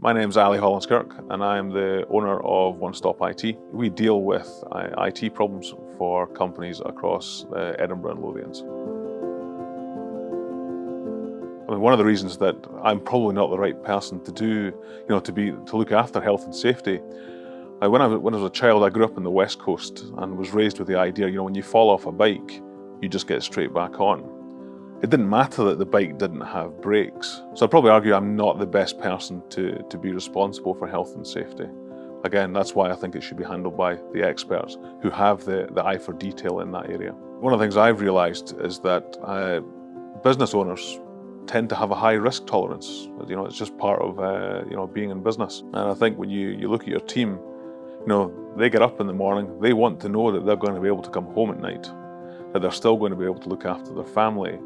My name's Hollins-Kirk and I'm the owner of One Stop IT. We deal with IT problems for companies across Edinburgh and Lothians. I mean, one of the reasons that I'm probably not the right person to look after health and safety. When I was a child, I grew up in the West Coast and was raised with the idea, when you fall off a bike, you just get straight back on. It didn't matter that the bike didn't have brakes. So I'd probably argue I'm not the best person to be responsible for health and safety. Again, that's why I think it should be handled by the experts who have the eye for detail in that area. One of the things I've realised is that business owners tend to have a high risk tolerance. It's just part of being in business. And I think when you look at your team, they get up in the morning, they want to know that they're going to be able to come home at night, that they're still going to be able to look after their family,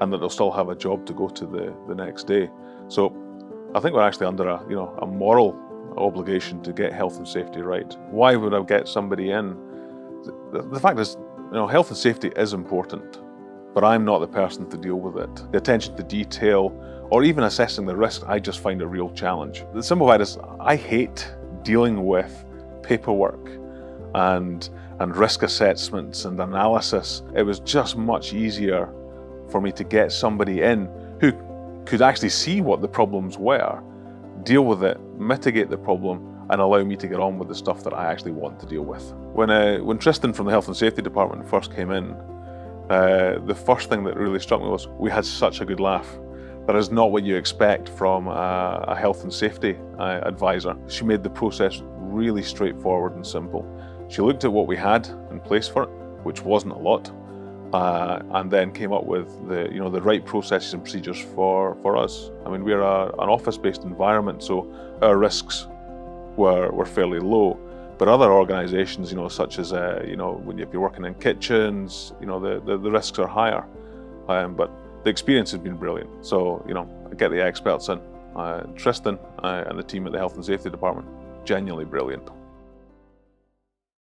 and that they'll still have a job to go to the next day. So I think we're actually under a moral obligation to get health and safety right. Why would I get somebody in? The fact is, health and safety is important, but I'm not the person to deal with it. The attention to detail, or even assessing the risk, I just find a real challenge. The simple fact is, I hate dealing with paperwork and risk assessments and analysis. It was just much easier for me to get somebody in who could actually see what the problems were, deal with it, mitigate the problem, and allow me to get on with the stuff that I actually want to deal with. When Tristan from the Health and Safety Department first came in, the first thing that really struck me was we had such a good laugh. That is not what you expect from a health and safety advisor. She made the process really straightforward and simple. She looked at what we had in place for it, which wasn't a lot, and then came up with the right processes and procedures for us. I mean, we're an office-based environment, so our risks were fairly low. But other organisations, such as if you're working in kitchens, the risks are higher. But the experience has been brilliant. So I get the experts in. Tristan and the team at the Health and Safety Department, genuinely brilliant.